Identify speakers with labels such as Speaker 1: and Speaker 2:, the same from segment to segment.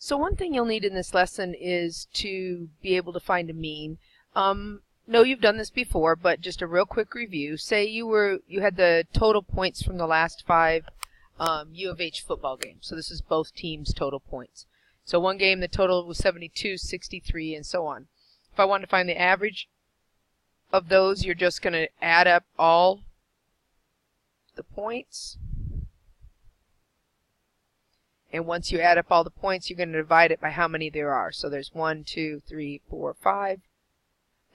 Speaker 1: So one thing you'll need in this lesson is to be able to find a mean. No, you've done this before, but just a real quick review. Say you had the total points from the last 5 U of H football games. So this is both teams' total points. So one game the total was 72, 63, and so on. If I want to find the average of those, you're just going to add up all the points. And once you add up all the points, you're going to divide it by how many there are. So there's 1, 2, 3, 4, 5,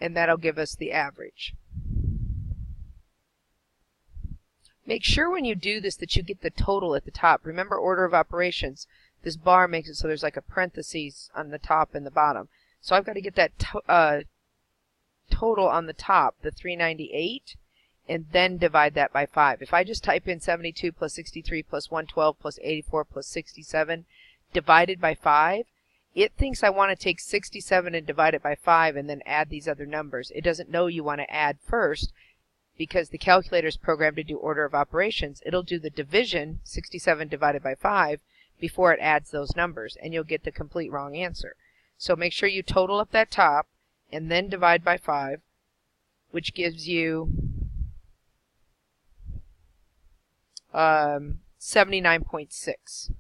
Speaker 1: and that'll give us the average. Make sure when you do this that you get the total at the top. Remember order of operations. This bar makes it so there's like a parenthesis on the top and the bottom. So I've got to get that total on the top, the 398, and then divide that by 5. If I just type in 72 plus 63 plus 112 plus 84 plus 67 divided by 5, it thinks I want to take 67 and divide it by 5 and then add these other numbers. It doesn't know you want to add first because the calculator is programmed to do order of operations. It'll do the division, 67 divided by 5, before it adds those numbers, and you'll get the complete wrong answer. So make sure you total up that top and then divide by 5, which gives you 79.6.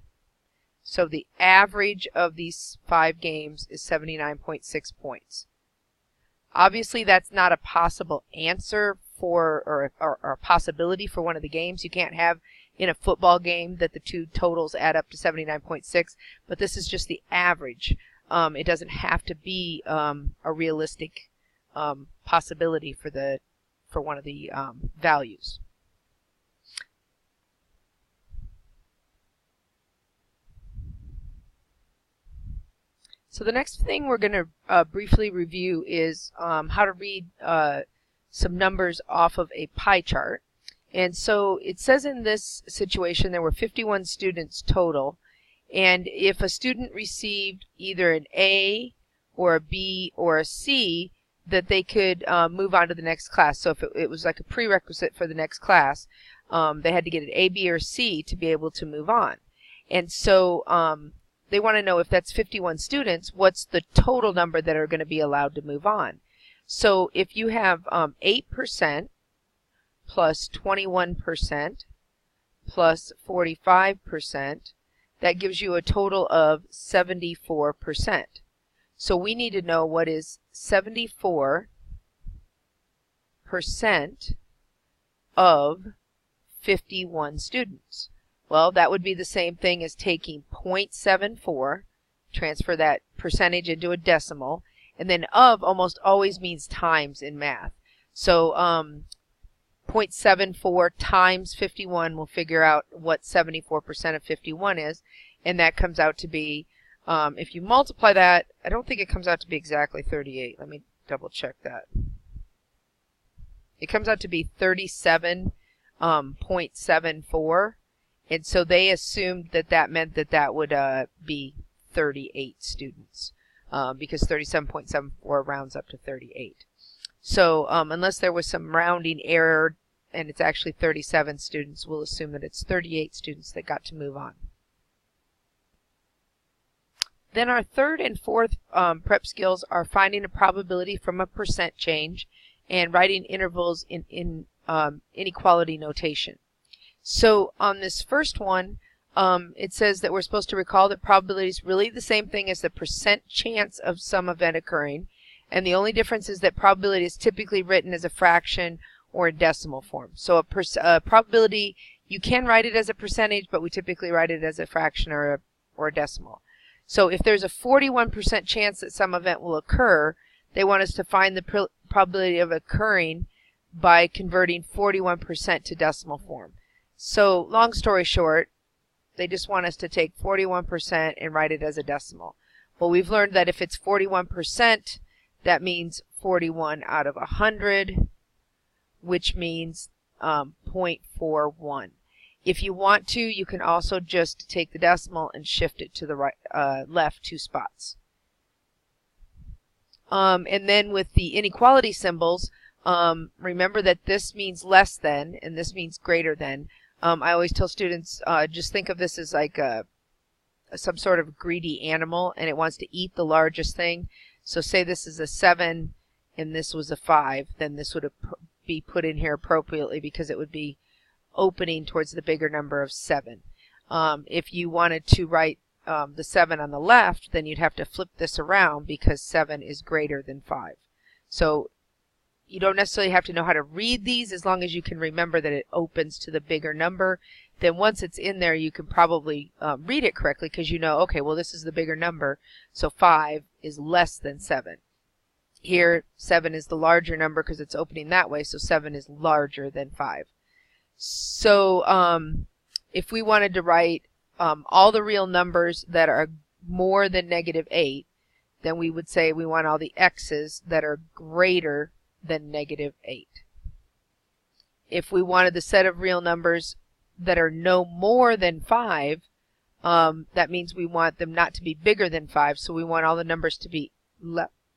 Speaker 1: So the average of these 5 games is 79.6 points. Obviously, that's not a possible answer for or a possibility for one of the games. You can't have in a football game that the two totals add up to 79.6, but this is just the average. It doesn't have to be a realistic possibility for one of the values. So the next thing we're going to briefly review is how to read some numbers off of a pie chart. And so it says in this situation there were 51 students total, and if a student received either an A or a B or a C, that they could move on to the next class. So if it was like a prerequisite for the next class, they had to get an A, B, or C to be able to move on. And so they want to know if that's 51 students, what's the total number that are going to be allowed to move on. So if you have 8% plus 21% plus 45%, that gives you a total of 74%. So we need to know what is 74% of 51 students. Well, that would be the same thing as taking 0.74, transfer that percentage into a decimal, and then of almost always means times in math. So 0.74 times 51 will figure out what 74% of 51 is, and that comes out to be, if you multiply that, I don't think it comes out to be exactly 38. Let me double check that. It comes out to be 37.74. And so they assumed that that meant that that would be 38 students because 37.74 rounds up to 38. So unless there was some rounding error and it's actually 37 students, we'll assume that it's 38 students that got to move on. Then our third and fourth prep skills are finding a probability from a percent change and writing intervals in inequality notation. So on this first one, it says that we're supposed to recall that probability is really the same thing as the percent chance of some event occurring, and the only difference is that probability is typically written as a fraction or a decimal form. So a probability, you can write it as a percentage, but we typically write it as a fraction or a decimal. So if there's a 41% chance that some event will occur, they want us to find the probability of occurring by converting 41% to decimal form. So long story short, they just want us to take 41% and write it as a decimal. Well, we've learned that if it's 41%, that means 41 out of 100, which means 0.41. If you want to, you can also just take the decimal and shift it to the right, left 2 spots. And then with the inequality symbols, remember that this means less than and this means greater than. I always tell students, just think of this as like a some sort of greedy animal and it wants to eat the largest thing. So say this is a 7 and this was a 5, then this would be put in here appropriately because it would be opening towards the bigger number of 7. If you wanted to write the 7 on the left, then you'd have to flip this around because 7 is greater than 5. So you don't necessarily have to know how to read these as long as you can remember that it opens to the bigger number. Then once it's in there, you can probably read it correctly because you know, okay, well, this is the bigger number, so 5 is less than 7. Here, 7 is the larger number because it's opening that way, so 7 is larger than 5. So if we wanted to write all the real numbers that are more than -8, then we would say we want all the x's that are greater than -8. If we wanted the set of real numbers that are no more than 5, that means we want them not to be bigger than 5, so we want all the numbers to be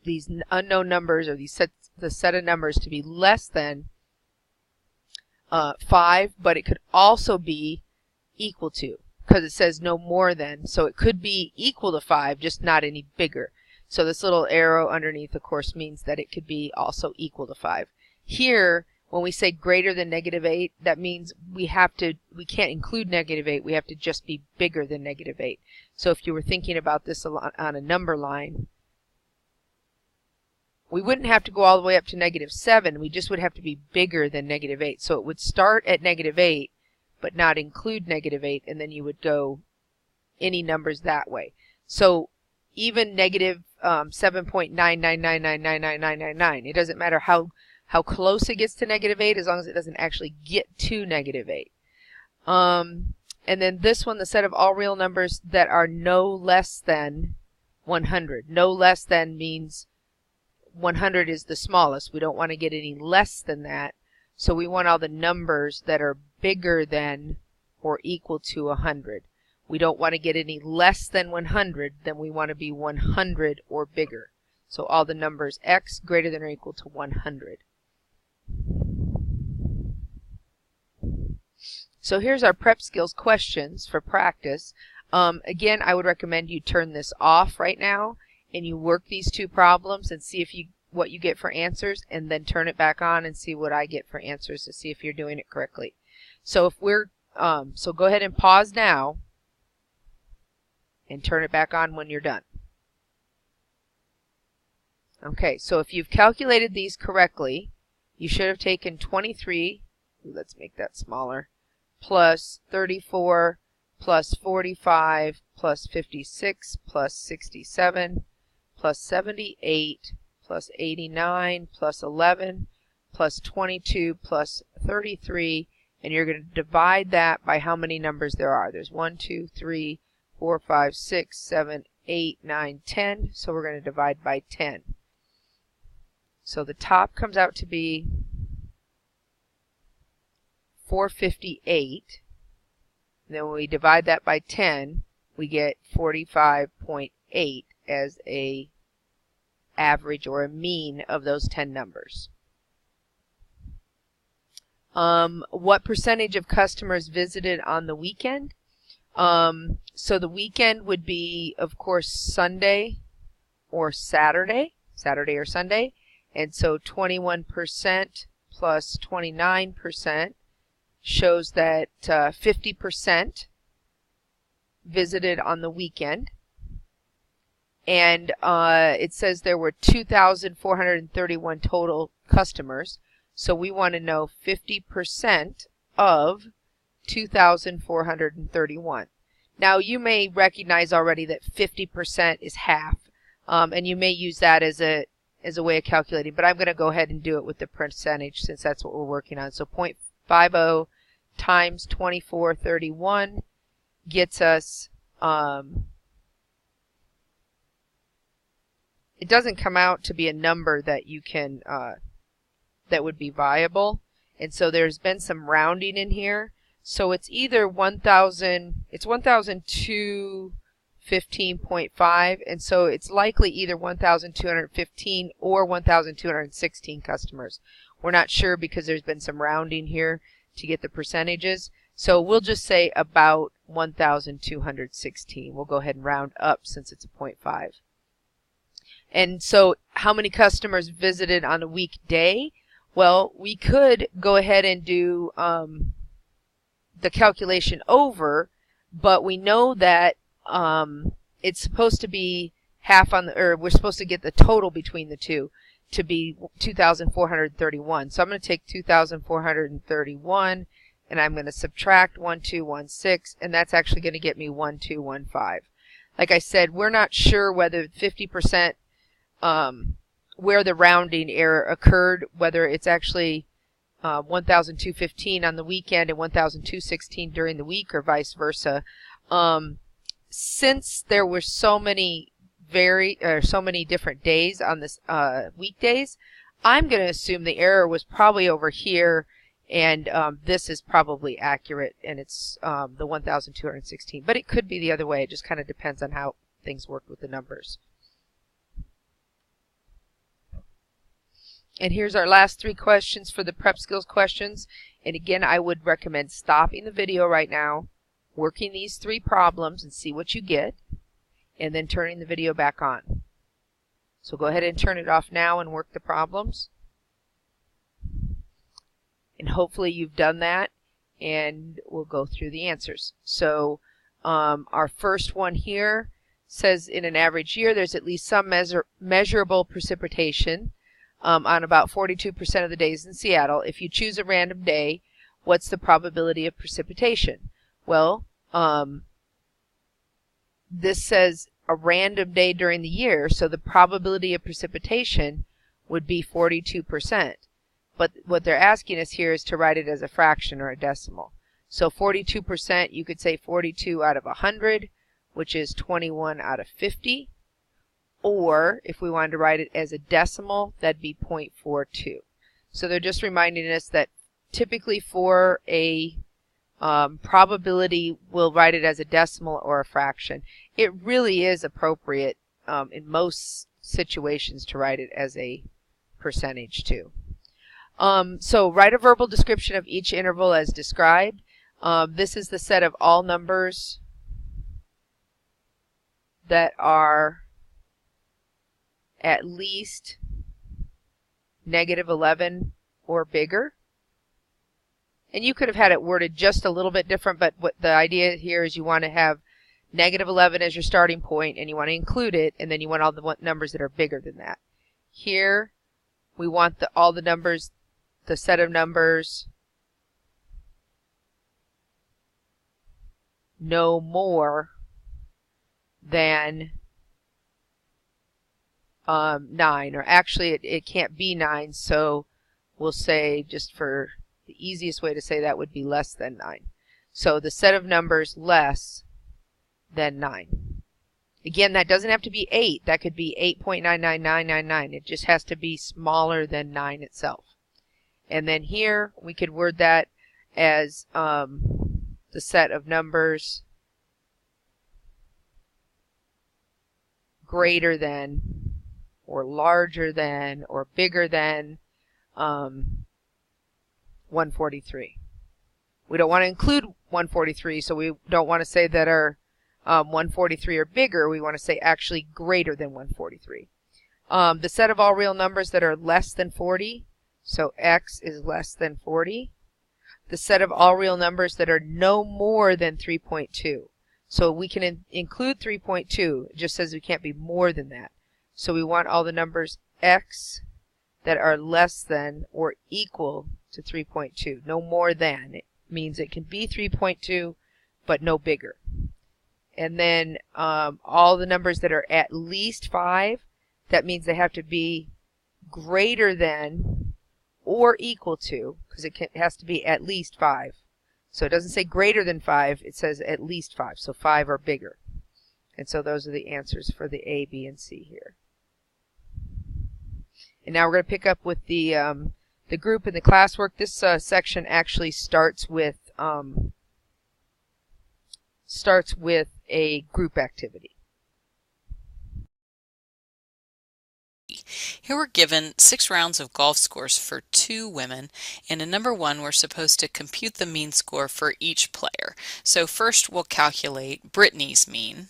Speaker 1: these unknown numbers, or the set of numbers to be less than 5, but it could also be equal to, because it says no more than, so it could be equal to 5, just not any bigger. So this little arrow underneath, of course, means that it could be also equal to 5. Here, when we say greater than -8, that means we can't include -8, we have to just be bigger than -8. So if you were thinking about this on a number line, we wouldn't have to go all the way up to -7, we just would have to be bigger than -8. So it would start at -8, but not include -8, and then you would go any numbers that way. So even -7.999999999, it doesn't matter how close it gets to -8 as long as it doesn't actually get to -8. And then this one, the set of all real numbers that are no less than 100. No less than means 100 is the smallest. We don't want to get any less than that. So we want all the numbers that are bigger than or equal to 100. We don't want to get any less than 100, then we want to be 100 or bigger. So all the numbers x greater than or equal to 100. So here's our prep skills questions for practice. Again, I would recommend you turn this off right now and you work these two problems and see what you get for answers, and then turn it back on and see what I get for answers to see if you're doing it correctly. So if so go ahead and pause now and turn it back on when you're done. Okay, so if you've calculated these correctly, you should have taken 23, let's make that smaller, plus 34, plus 45, plus 56, plus 67, plus 78, plus 89, plus 11, plus 22, plus 33, and you're going to divide that by how many numbers there are. There's 1, 2, 3, 4, 5, 6, 7, 8, 9, 10. So we're going to divide by 10. So the top comes out to be 458. And then when we divide that by 10, we get 45.8 as a average or a mean of those 10 numbers. What percentage of customers visited on the weekend? So the weekend would be, of course, Sunday or Saturday or Sunday. And so 21% plus 29% shows that 50% visited on the weekend. And it says there were 2,431 total customers. So we want to know 50% of 2,431. Now you may recognize already that 50% is half, and you may use that as a way of calculating, but I'm going to go ahead and do it with the percentage since that's what we're working on. So 0.50 times 2431 gets us, it doesn't come out to be a number that you can, that would be viable, and so there's been some rounding in here. So it's either 1,215.5, and so it's likely either 1,215 or 1,216 customers. We're not sure because there's been some rounding here to get the percentages. So we'll just say about 1,216. We'll go ahead and round up since it's a 0.5. And so how many customers visited on a weekday? Well, we could go ahead and do the calculation over, but we know that it's supposed to be half on the, or we're supposed to get the total between the two to be 2,431. So I'm going to take 2,431 and I'm going to subtract 1,216, and that's actually going to get me 1,215. Like I said, we're not sure whether 50% where the rounding error occurred, whether it's actually 1,215 on the weekend and 1,216 during the week, or vice versa. Since there were so many different days on this weekdays, I'm going to assume the error was probably over here, and this is probably accurate, and it's the 1,216. But it could be the other way. It just kind of depends on how things work with the numbers. And here's our last 3 questions for the prep skills questions. And again, I would recommend stopping the video right now, working these 3 problems and see what you get, and then turning the video back on. So go ahead and turn it off now and work the problems. And hopefully you've done that, and we'll go through the answers. So our first one here says in an average year there's at least some measurable precipitation on about 42% of the days in Seattle. If you choose a random day, what's the probability of precipitation? Well, this says a random day during the year, so the probability of precipitation would be 42%. But what they're asking us here is to write it as a fraction or a decimal. So 42%, you could say 42 out of 100, which is 21 out of 50. Or if we wanted to write it as a decimal, that'd be 0.42. So they're just reminding us that typically for a probability, we'll write it as a decimal or a fraction. It really is appropriate in most situations to write it as a percentage too. So write a verbal description of each interval as described. This is the set of all numbers that are at least -11 or bigger. And you could have had it worded just a little bit different, but what the idea here is you want to have -11 as your starting point, and you want to include it, and then you want all the numbers that are bigger than that. Here, we want all the numbers, the set of numbers no more than 9, or actually it can't be 9, so we'll say, just for the easiest way to say that would be less than 9. So the set of numbers less than 9. Again, that doesn't have to be 8. That could be 8.99999. It just has to be smaller than 9 itself. And then here we could word that as the set of numbers greater than or larger than or bigger than 143. We don't want to include 143, so we don't want to say that our 143 or bigger. We want to say actually greater than 143. The set of all real numbers that are less than 40, so x is less than 40. The set of all real numbers that are no more than 3.2. So we can include 3.2. It just says we can't be more than that. So we want all the numbers x that are less than or equal to 3.2. No more than. It means it can be 3.2, but no bigger. And then all the numbers that are at least 5, that means they have to be greater than or equal to, because it has to be at least 5. So it doesn't say greater than 5, it says at least 5, so 5 or bigger. And so those are the answers for the A, B, and C here. And now we're going to pick up with the group and the classwork. This section actually starts with a group activity.
Speaker 2: Here we're given 6 rounds of golf scores for 2 2 women, and in number 1 we're supposed to compute the mean score for each player. So first we'll calculate Brittany's mean.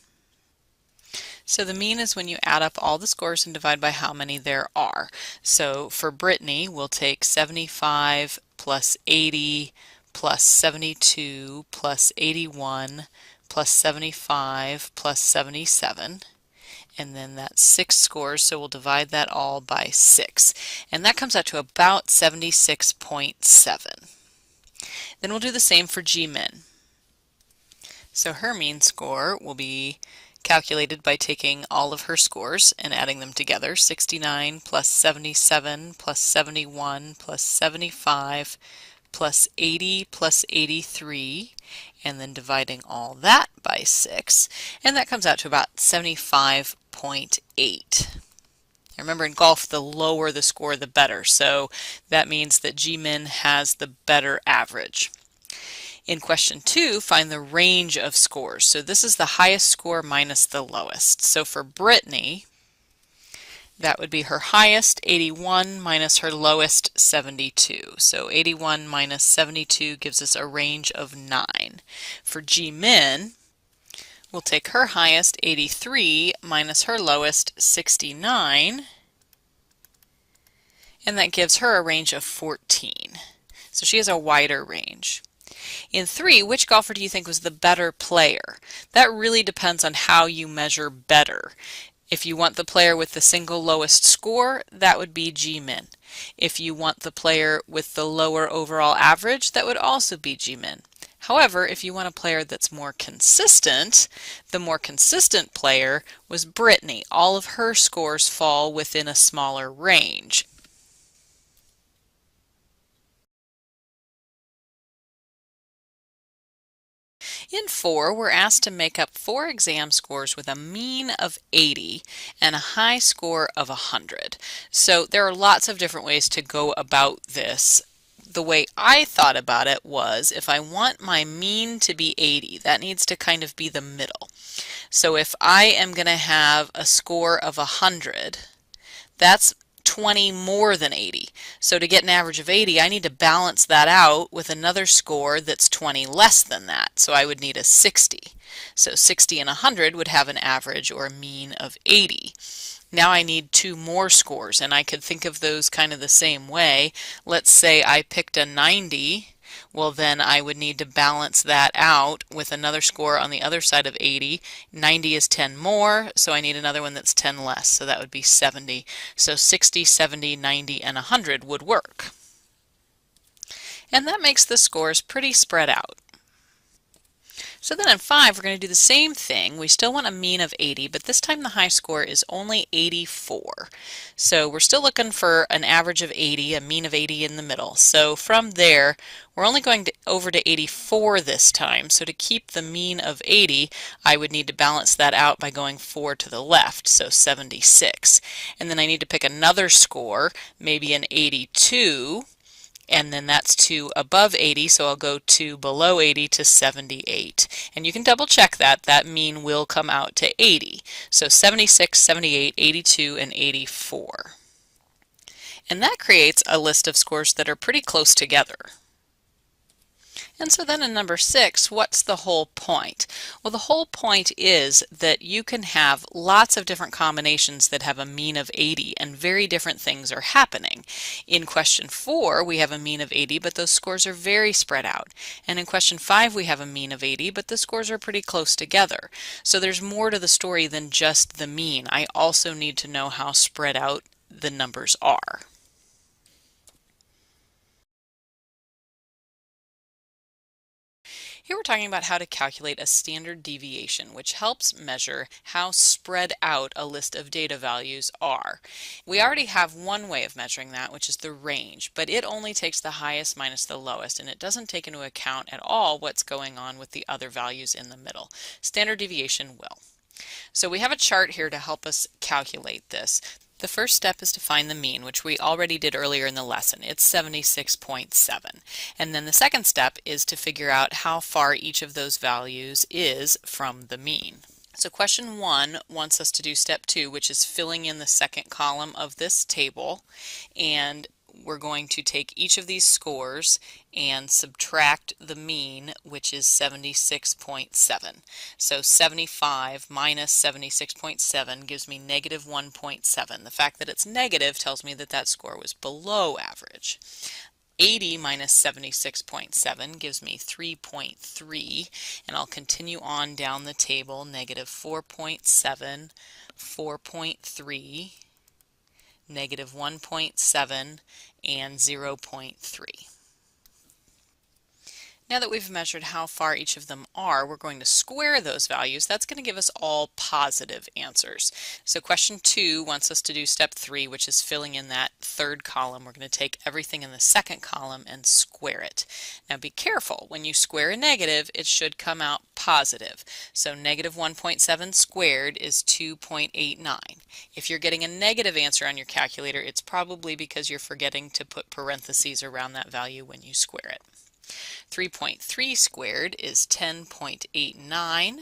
Speaker 2: So the mean is when you add up all the scores and divide by how many there are. So for Brittany, we'll take 75 plus 80 plus 72 plus 81 plus 75 plus 77. And then that's 6 scores, so we'll divide that all by 6. And that comes out to about 76.7. Then we'll do the same for G-min. So her mean score will be calculated by taking all of her scores and adding them together. 69 plus 77 plus 71 plus 75 plus 80 plus 83, and then dividing all that by 6, and that comes out to about 75.8. Remember, in golf, the lower the score, the better, so that means that G-min has the better average. In question 2, find the range of scores. So this is the highest score minus the lowest. So for Brittany, that would be her highest, 81, minus her lowest, 72. So 81 minus 72 gives us a range of 9. For G-min, we'll take her highest, 83, minus her lowest, 69, and that gives her a range of 14. So she has a wider range. In 3, which golfer do you think was the better player? That really depends on how you measure better. If you want the player with the single lowest score, that would be G-min. If you want the player with the lower overall average, that would also be G-min. However, if you want a player that's more consistent, the more consistent player was Brittany. All of her scores fall within a smaller range. In 4, we're asked to make up 4 exam scores with a mean of 80 and a high score of 100. So there are lots of different ways to go about this. The way I thought about it was, if I want my mean to be 80, that needs to kind of be the middle. So if I am going to have a score of 100, that's 20 more than 80. So to get an average of 80, I need to balance that out with another score that's 20 less than that. So I would need a 60. So 60 and 100 would have an average or a mean of 80. Now I need 2 more scores, and I could think of those kind of the same way. Let's say I picked a 90. Well, then I would need to balance that out with another score on the other side of 80. 90 is 10 more, so I need another one that's 10 less, so that would be 70. So 60, 70, 90, and 100 would work. And that makes the scores pretty spread out. So then in 5, we're going to do the same thing. We still want a mean of 80, but this time the high score is only 84. So we're still looking for an average of 80, a mean of 80 in the middle. So from there, we're only going over to 84 this time. So to keep the mean of 80, I would need to balance that out by going 4 to the left, so 76. And then I need to pick another score, maybe an 82. And then that's 2 above 80, so I'll go 2 below 80 to 78. And you can double check that. That mean will come out to 80. So 76, 78, 82, and 84. And that creates a list of scores that are pretty close together. And so then in number 6, what's the whole point? Well, the whole point is that you can have lots of different combinations that have a mean of 80 and very different things are happening. In question 4, we have a mean of 80, but those scores are very spread out. And in question 5, we have a mean of 80, but the scores are pretty close together. So there's more to the story than just the mean. I also need to know how spread out the numbers are. Here we're talking about how to calculate a standard deviation, which helps measure how spread out a list of data values are. We already have one way of measuring that, which is the range, but it only takes the highest minus the lowest, and it doesn't take into account at all what's going on with the other values in the middle. Standard deviation will. So we have a chart here to help us calculate this. The first step is to find the mean, which we already did earlier in the lesson. It's 76.7. And then the second step is to figure out how far each of those values is from the mean. So question 1 wants us to do step 2, which is filling in the second column of this table. And we're going to take each of these scores and subtract the mean, which is 76.7. So 75 minus 76.7 gives me negative 1.7. The fact that it's negative tells me that that score was below average. 80 minus 76.7 gives me 3.3, and I'll continue on down the table, negative 4.7, 4.3, negative 1.7, and 0.3. Now that we've measured how far each of them are, we're going to square those values. That's going to give us all positive answers. So question 2 wants us to do step 3, which is filling in that third column. We're going to take everything in the second column and square it. Now be careful. When you square a negative, it should come out positive. So negative 1.7 squared is 2.89. If you're getting a negative answer on your calculator, it's probably because you're forgetting to put parentheses around that value when you square it. 3.3 squared is 10.89.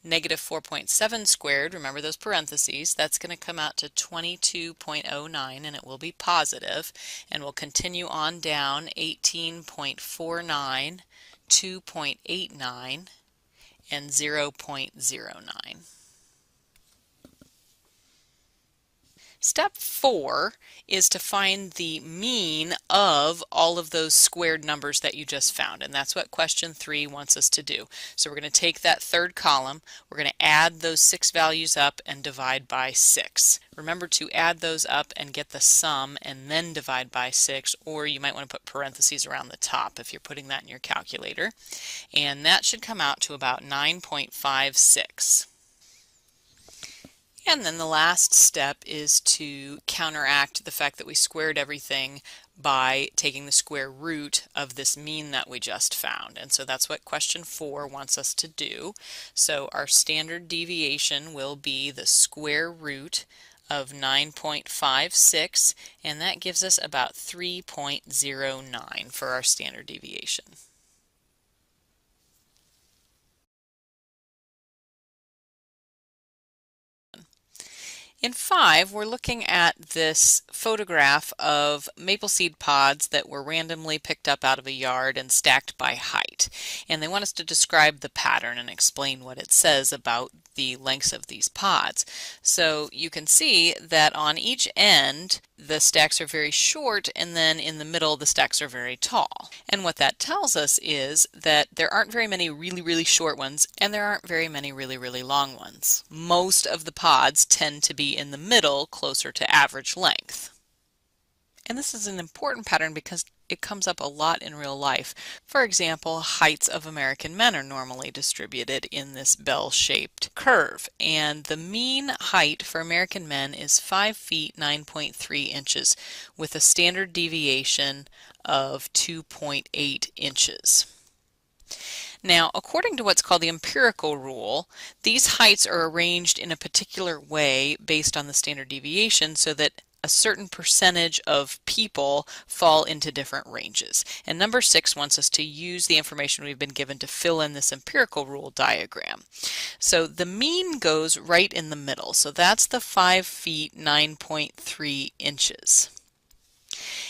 Speaker 2: Negative 4.7 squared, remember those parentheses, that's going to come out to 22.09, and it will be positive. And we'll continue on down, 18.49, 2.89, and 0.09. Step 4 is to find the mean of all of those squared numbers that you just found, and that's what question 3 wants us to do. So we're going to take that third column, we're going to add those 6 values up and divide by 6. Remember to add those up and get the sum and then divide by 6, or you might want to put parentheses around the top if you're putting that in your calculator. And that should come out to about 9.56. And then the last step is to counteract the fact that we squared everything by taking the square root of this mean that we just found. And so that's what question 4 wants us to do. So our standard deviation will be the square root of 9.56, and that gives us about 3.09 for our standard deviation. In 5, we're looking at this photograph of maple seed pods that were randomly picked up out of a yard and stacked by height. And they want us to describe the pattern and explain what it says about the lengths of these pods. So you can see that on each end the stacks are very short, and then in the middle the stacks are very tall. And what that tells us is that there aren't very many really short ones, and there aren't very many really long ones. Most of the pods tend to be in the middle, closer to average length. And this is an important pattern because it comes up a lot in real life. For example, heights of American men are normally distributed in this bell-shaped curve, and the mean height for American men is 5 feet 9.3 inches with a standard deviation of 2.8 inches. Now, according to what's called the empirical rule, these heights are arranged in a particular way based on the standard deviation so that a certain percentage of people fall into different ranges. And number 6 wants us to use the information we've been given to fill in this empirical rule diagram. So the mean goes right in the middle. So that's the 5 feet 9.3 inches.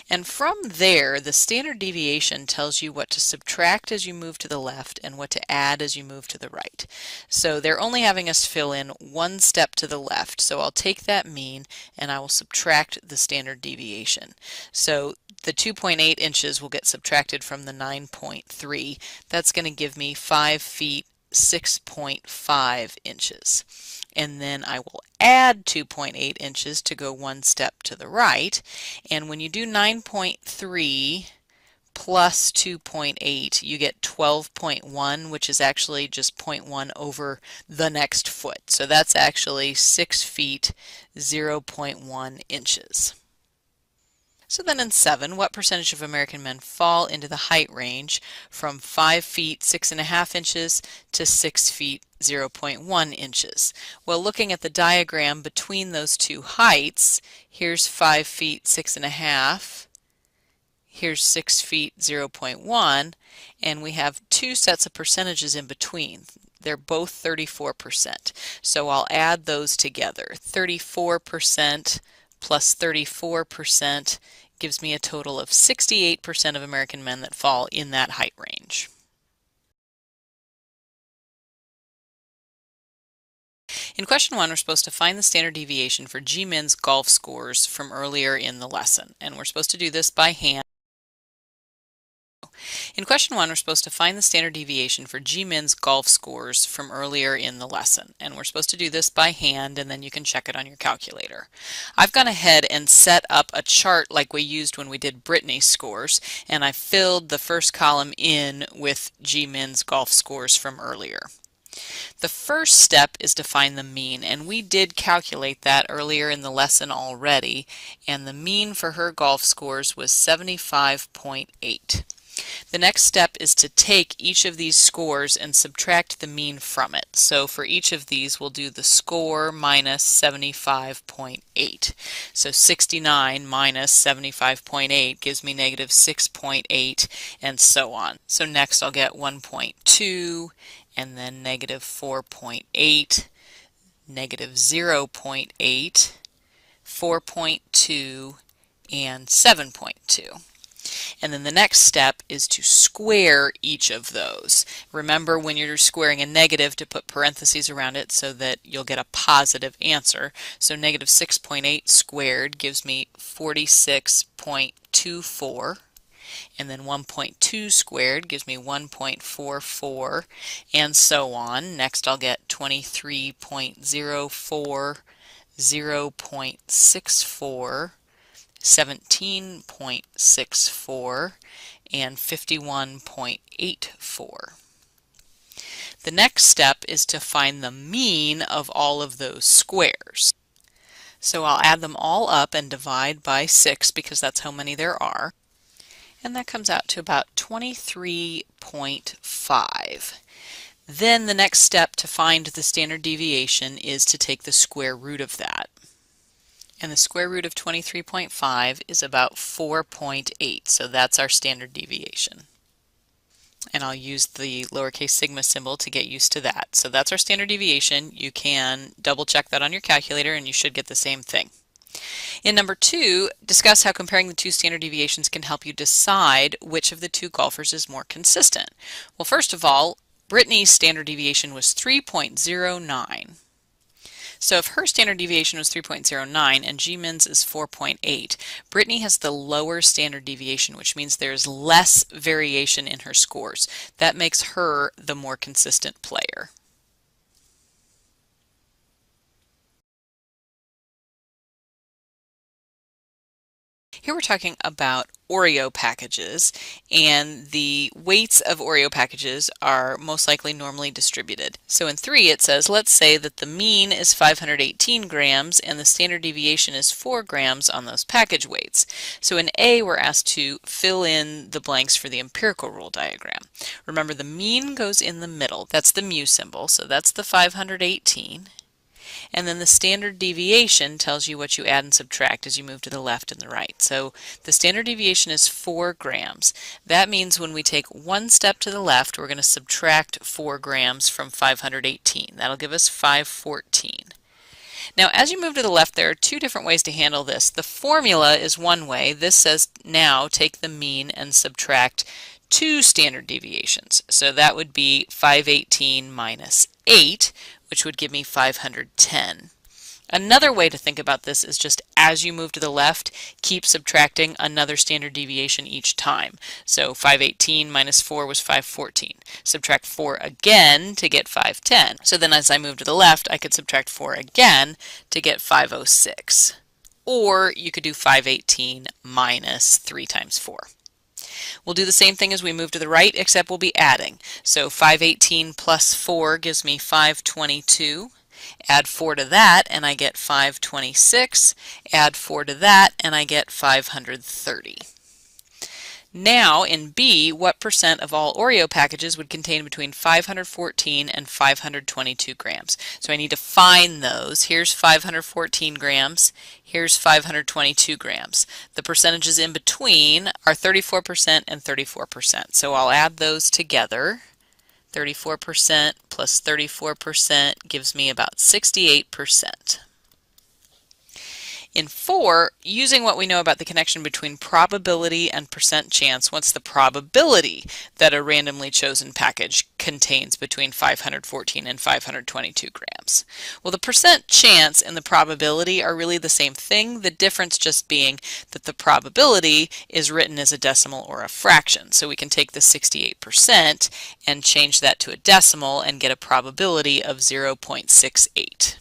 Speaker 2: And from there, the standard deviation tells you what to subtract as you move to the left and what to add as you move to the right. So they're only having us fill in one step to the left. So I'll take that mean and I will subtract the standard deviation. So the 2.8 inches will get subtracted from the 9.3. That's going to give me 5 feet 6.5 inches. And then I will add 2.8 inches to go one step to the right. And when you do 9.3 plus 2.8, you get 12.1, which is actually just 0.1 over the next foot. So that's actually 6 feet 0.1 inches. So then in 7, what percentage of American men fall into the height range from 5 feet 6.5 inches to 6 feet 0.1 inches? Well, looking at the diagram between those two heights, here's 5 feet 6.5, here's 6 feet 0.1, and we have two sets of percentages in between. They're both 34%. So I'll add those together. 34% plus 34% gives me a total of 68% of American men that fall in that height range. In question 1, we're supposed to find the standard deviation for G-men's golf scores from earlier in the lesson, and we're supposed to do this by hand. In question 1, we're supposed to find the standard deviation for G-men's golf scores from earlier in the lesson, and we're supposed to do this by hand, and then you can check it on your calculator. I've gone ahead and set up a chart like we used when we did Brittany's scores, and I filled the first column in with G-men's golf scores from earlier. The first step is to find the mean, and we did calculate that earlier in the lesson already, and the mean for her golf scores was 75.8. The next step is to take each of these scores and subtract the mean from it. So for each of these, we'll do the score minus 75.8. So 69 minus 75.8 gives me negative 6.8, and so on. So next I'll get 1.2, and then negative 4.8, negative 0.8, 4.2, and 7.2. And then the next step is to square each of those. Remember, when you're squaring a negative, to put parentheses around it so that you'll get a positive answer. So negative 6.8 squared gives me 46.24. And then 1.2 squared gives me 1.44, and so on. Next I'll get 23.04, 0.64, 17.64, and 51.84. The next step is to find the mean of all of those squares. So I'll add them all up and divide by 6 because that's how many there are. And that comes out to about 23.5. Then the next step to find the standard deviation is to take the square root of that. And the square root of 23.5 is about 4.8, so that's our standard deviation. And I'll use the lowercase sigma symbol to get used to that. So that's our standard deviation. You can double check that on your calculator and you should get the same thing. In number 2, discuss how comparing the two standard deviations can help you decide which of the two golfers is more consistent. Well, first of all, Brittany's standard deviation was 3.09. So if her standard deviation was 3.09 and G-men's is 4.8, Brittany has the lower standard deviation, which means there's less variation in her scores. That makes her the more consistent player. Here we're talking about Oreo packages, and the weights of Oreo packages are most likely normally distributed. So in 3 it says, let's say that the mean is 518 grams and the standard deviation is 4 grams on those package weights. So in A, we're asked to fill in the blanks for the empirical rule diagram. Remember, the mean goes in the middle. That's the mu symbol, so that's the 518. And then the standard deviation tells you what you add and subtract as you move to the left and the right. So the standard deviation is 4 grams. That means when we take one step to the left, we're going to subtract 4 grams from 518. That'll give us 514. Now, as you move to the left, there are 2 different ways to handle this. The formula is one way. This says now take the mean and subtract 2 standard deviations. So that would be 518 minus 8, which would give me 510. Another way to think about this is just as you move to the left, keep subtracting another standard deviation each time. So 518 minus 4 was 514. Subtract 4 again to get 510. So then as I move to the left, I could subtract 4 again to get 506. Or you could do 518 minus 3 times 4. We'll do the same thing as we move to the right, except we'll be adding. So 518 plus 4 gives me 522. Add 4 to that and I get 526. Add 4 to that and I get 530. Now in B, what percent of all Oreo packages would contain between 514 and 522 grams? So I need to find those. Here's 514 grams. Here's 522 grams. The percentages in between are 34% and 34%. So I'll add those together. 34% plus 34% gives me about 68%. In 4, using what we know about the connection between probability and percent chance, what's the probability that a randomly chosen package contains between 514 and 522 grams? Well, the percent chance and the probability are really the same thing, the difference just being that the probability is written as a decimal or a fraction. So we can take the 68% and change that to a decimal and get a probability of 0.68.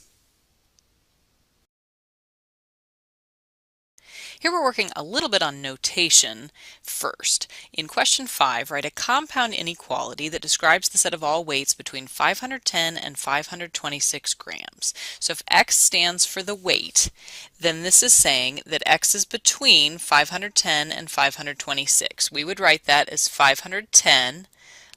Speaker 2: Here we're working a little bit on notation first. In question 5, write a compound inequality that describes the set of all weights between 510 and 526 grams. So if x stands for the weight, then this is saying that x is between 510 and 526. We would write that as 510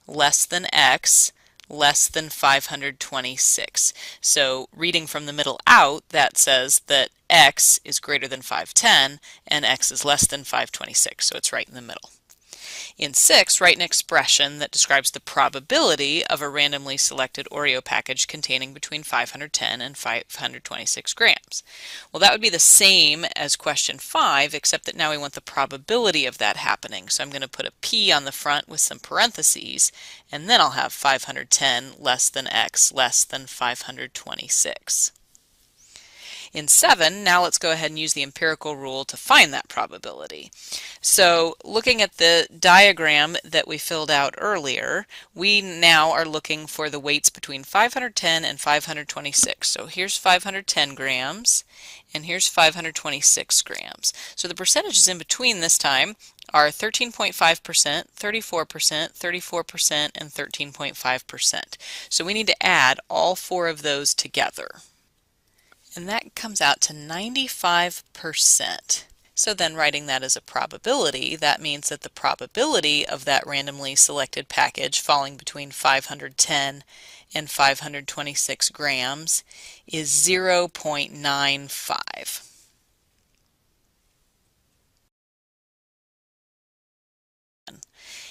Speaker 2: less than x less than 526. So reading from the middle out, that says that x is greater than 510 and x is less than 526, so it's right in the middle. In 6, write an expression that describes the probability of a randomly selected Oreo package containing between 510 and 526 grams. Well, that would be the same as question 5, except that now we want the probability of that happening. So I'm going to put a P on the front with some parentheses, and then I'll have 510 less than x less than 526. In 7, now let's go ahead and use the empirical rule to find that probability. So looking at the diagram that we filled out earlier, we now are looking for the weights between 510 and 526. So here's 510 grams, and here's 526 grams. So the percentages in between this time are 13.5%, 34%, 34%, and 13.5%. So we need to add all 4 of those together. And that comes out to 95%. So then writing that as a probability, that means that the probability of that randomly selected package falling between 510 and 526 grams is 0.95.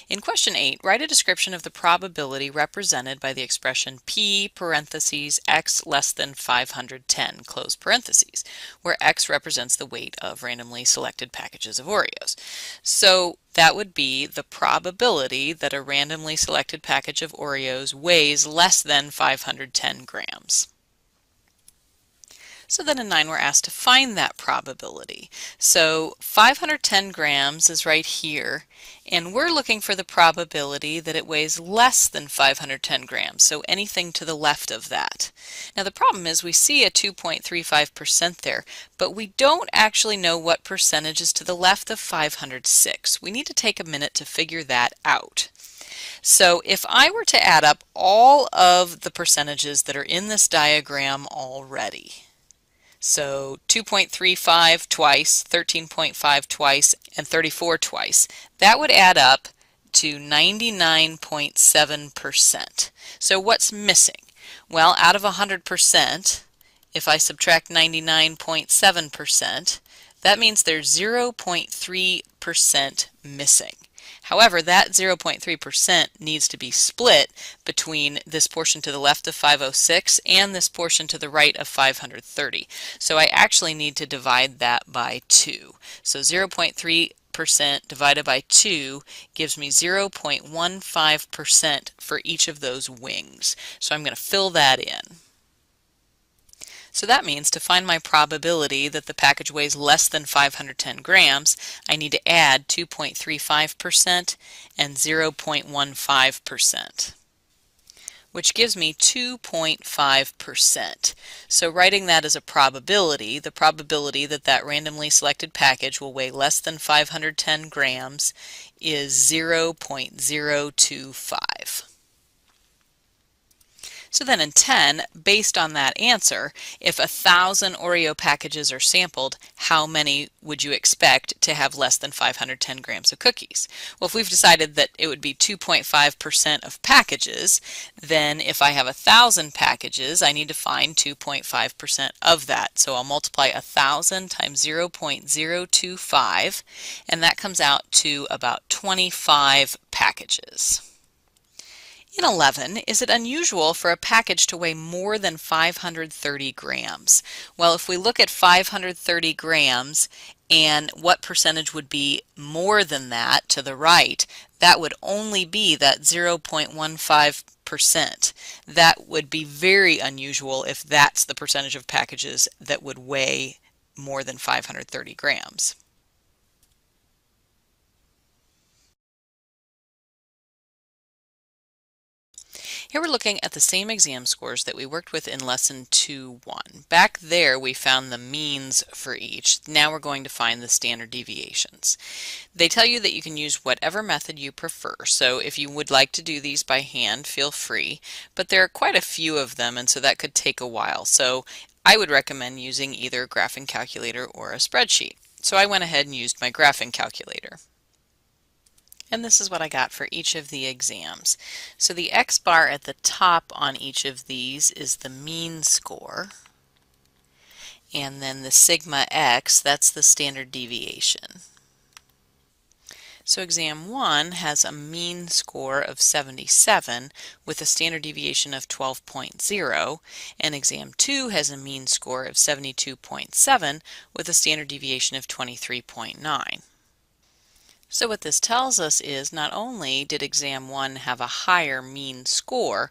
Speaker 2: In question 8, write a description of the probability represented by the expression P parentheses x less than 510 close parentheses, where x represents the weight of randomly selected packages of Oreos. So that would be the probability that a randomly selected package of Oreos weighs less than 510 grams. So then in 9 we're asked to find that probability. So 510 grams is right here, and we're looking for the probability that it weighs less than 510 grams, so anything to the left of that. Now the problem is we see a 2.35% there, but we don't actually know what percentage is to the left of 506. We need to take a minute to figure that out. So if I were to add up all of the percentages that are in this diagram already, so 2.35 twice, 13.5 twice, and 34 twice, that would add up to 99.7%. So what's missing? Well, out of 100%, if I subtract 99.7%, that means there's 0.3% missing. However, that 0.3% needs to be split between this portion to the left of 506 and this portion to the right of 530. So I actually need to divide that by 2. So 0.3% divided by 2 gives me 0.15% for each of those wings. So I'm going to fill that in. So that means to find my probability that the package weighs less than 510 grams, I need to add 2.35% and 0.15%, which gives me 2.5%. So writing that as a probability, the probability that that randomly selected package will weigh less than 510 grams is 0.025. So then in 10, based on that answer, if 1,000 Oreo packages are sampled, how many would you expect to have less than 510 grams of cookies? Well, if we've decided that it would be 2.5% of packages, then if I have 1,000 packages, I need to find 2.5% of that. So I'll multiply 1,000 times 0.025, and that comes out to about 25 packages. In 11, is it unusual for a package to weigh more than 530 grams? Well, if we look at 530 grams and what percentage would be more than that to the right, that would only be that 0.15%. That would be very unusual if that's the percentage of packages that would weigh more than 530 grams. Here we're looking at the same exam scores that we worked with in lesson 2.1. Back there we found the means for each. Now we're going to find the standard deviations. They tell you that you can use whatever method you prefer, so if you would like to do these by hand, feel free, but there are quite a few of them, and so that could take a while. So I would recommend using either a graphing calculator or a spreadsheet. So I went ahead and used my graphing calculator. And this is what I got for each of the exams. So the X bar at the top on each of these is the mean score. And then the sigma X, that's the standard deviation. So exam 1 has a mean score of 77 with a standard deviation of 12.0, and exam 2 has a mean score of 72.7 with a standard deviation of 23.9. So what this tells us is not only did exam 1 have a higher mean score,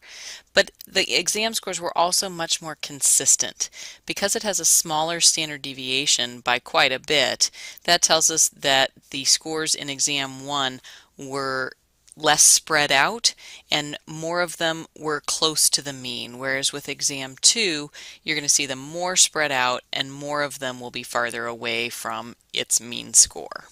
Speaker 2: but the exam scores were also much more consistent. Because it has a smaller standard deviation by quite a bit, that tells us that the scores in exam 1 were less spread out and more of them were close to the mean, whereas with exam 2 you're going to see them more spread out and more of them will be farther away from its mean score.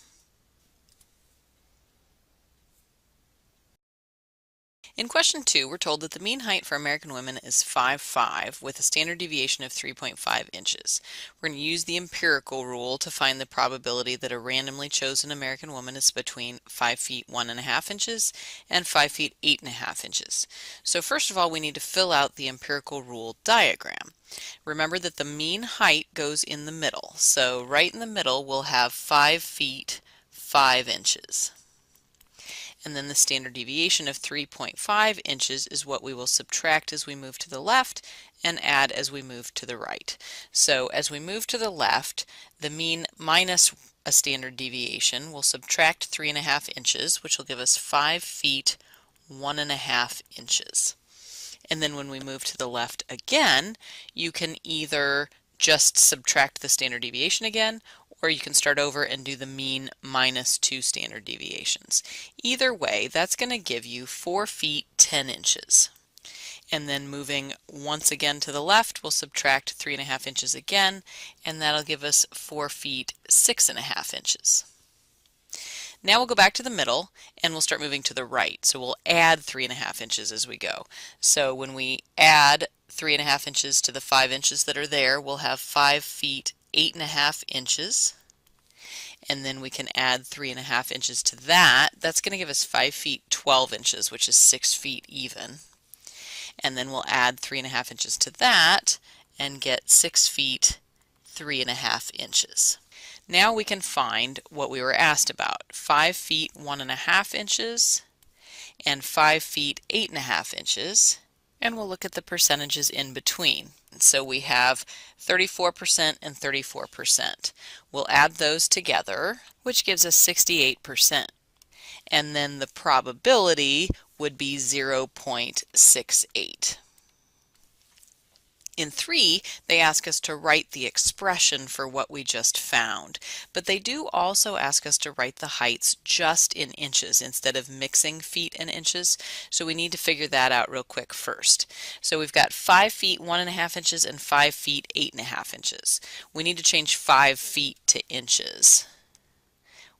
Speaker 2: In question 2, we're told that the mean height for American women is 5'5" with a standard deviation of 3.5 inches. We're going to use the empirical rule to find the probability that a randomly chosen American woman is between 5 feet 1.5 inches and 5 feet 8.5 inches. So first of all, we need to fill out the empirical rule diagram. Remember that the mean height goes in the middle. So right in the middle we'll have 5 feet 5 inches. And then the standard deviation of 3.5 inches is what we will subtract as we move to the left and add as we move to the right. So as we move to the left, the mean minus a standard deviation will subtract 3.5 inches, which will give us 5 feet 1.5 inches. And then when we move to the left again, you can either just subtract the standard deviation again, or you can start over and do the mean minus 2 standard deviations. Either way, that's going to give you 4 feet 10 inches. And then moving once again to the left, we'll subtract 3.5 inches again, and that'll give us 4 feet 6.5 inches. Now we'll go back to the middle and we'll start moving to the right. So we'll add 3.5 inches as we go. So when we add 3.5 inches to the 5 inches that are there, we'll have 5 feet 8.5 inches. And then we can add 3.5 inches to that. That's going to give us 5 feet 12 inches, which is 6 feet even. And then we'll add 3.5 inches to that and get 6 feet 3.5 inches. Now we can find what we were asked about: 5 feet 1.5 inches and 5 feet 8.5 inches. And we'll look at the percentages in between. So we have 34% and 34%. We'll add those together, which gives us 68%. And then the probability would be 0.68. In 3, they ask us to write the expression for what we just found, but they do also ask us to write the heights just in inches instead of mixing feet and inches, so we need to figure that out real quick first. So we've got 5 feet 1.5 inches and 5 feet 8.5 inches. We need to change 5 feet to inches.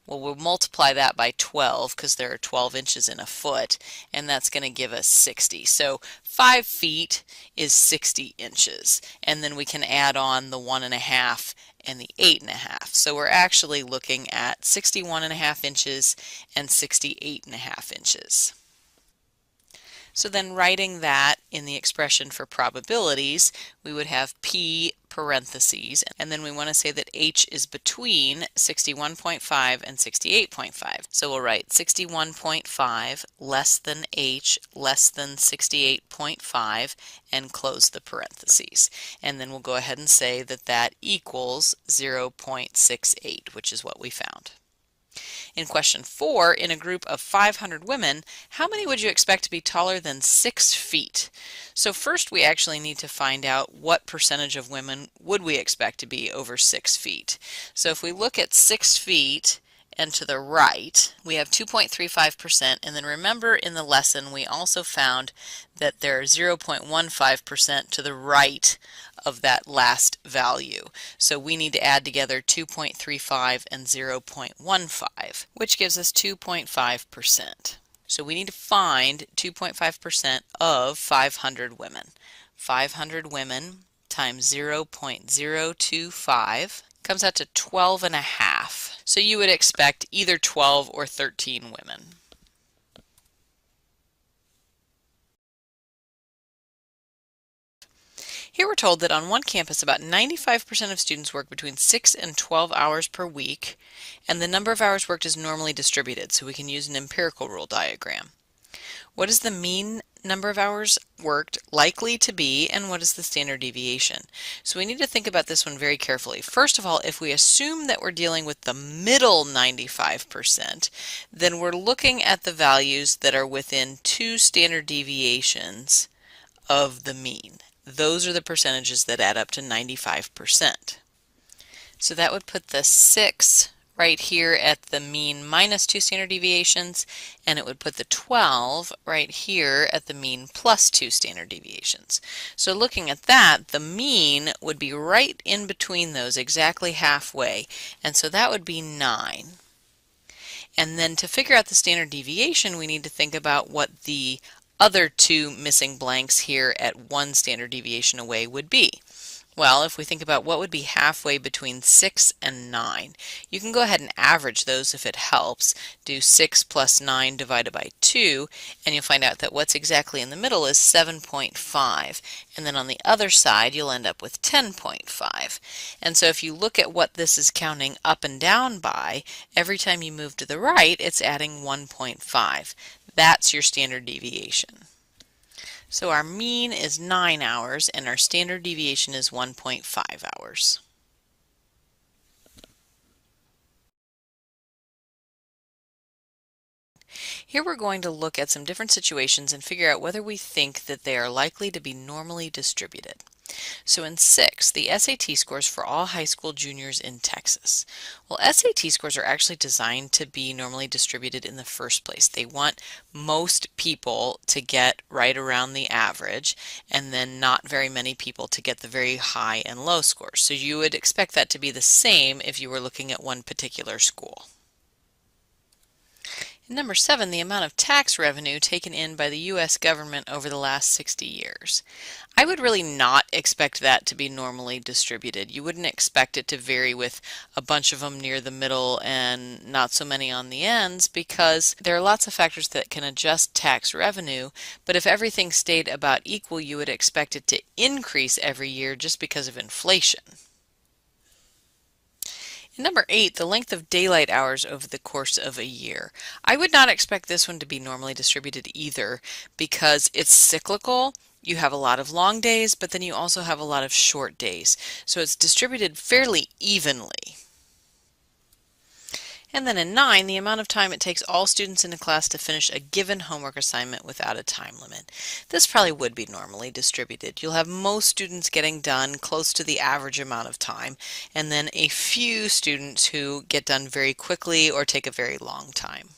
Speaker 2: Well, we'll multiply that by 12 because there are 12 inches in a foot, and that's going to give us 60. So 5 feet is 60 inches, and then we can add on the 1.5 and the 8.5. So we're actually looking at 61.5 inches and 68.5 inches. So then writing that in the expression for probabilities, we would have P parentheses, and then we want to say that H is between 61.5 and 68.5. So we'll write 61.5 less than H less than 68.5 and close the parentheses. And then we'll go ahead and say that that equals 0.68, which is what we found. In question 4, in a group of 500 women, how many would you expect to be taller than 6 feet? So first we actually need to find out what percentage of women would we expect to be over 6 feet. So if we look at 6 feet and to the right, we have 2.35%, and then remember in the lesson we also found that there are 0.15% to the right of that last value. So we need to add together 2.35 and 0.15, which gives us 2.5%. So we need to find 2.5% of 500 women. 500 women times 0.025 comes out to 12 and a half. So you would expect either 12 or 13 women. Here we're told that on one campus about 95% of students work between 6 and 12 hours per week, and the number of hours worked is normally distributed, so we can use an empirical rule diagram. What is the mean number of hours worked likely to be, and what is the standard deviation? So we need to think about this one very carefully. First of all, if we assume that we're dealing with the middle 95%, then we're looking at the values that are within 2 standard deviations of the mean. Those are the percentages that add up to 95%. So that would put the 6 right here at the mean minus 2 standard deviations, and it would put the 12 right here at the mean plus 2 standard deviations. So looking at that, the mean would be right in between those, exactly halfway, and so that would be 9. And then to figure out the standard deviation, we need to think about what the other 2 missing blanks here at 1 standard deviation away would be. Well, if we think about what would be halfway between 6 and 9, you can go ahead and average those if it helps. Do 6 plus 9 divided by 2, and you'll find out that what's exactly in the middle is 7.5. And then on the other side, you'll end up with 10.5. And so if you look at what this is counting up and down by, every time you move to the right, it's adding 1.5. That's your standard deviation. So our mean is 9 hours and our standard deviation is 1.5 hours. Here we're going to look at some different situations and figure out whether we think that they are likely to be normally distributed. So in 6, the SAT scores for all high school juniors in Texas. Well, SAT scores are actually designed to be normally distributed in the first place. They want most people to get right around the average, and then not very many people to get the very high and low scores. So you would expect that to be the same if you were looking at one particular school. Number 7, the amount of tax revenue taken in by the U.S. government over the last 60 years. I would really not expect that to be normally distributed. You wouldn't expect it to vary with a bunch of them near the middle and not so many on the ends, because there are lots of factors that can adjust tax revenue, but if everything stayed about equal, you would expect it to increase every year just because of inflation. Number 8, the length of daylight hours over the course of a year. I would not expect this one to be normally distributed either, because it's cyclical. You have a lot of long days, but then you also have a lot of short days. So it's distributed fairly evenly. And then in 9, the amount of time it takes all students in a class to finish a given homework assignment without a time limit. This probably would be normally distributed. You'll have most students getting done close to the average amount of time, and then a few students who get done very quickly or take a very long time.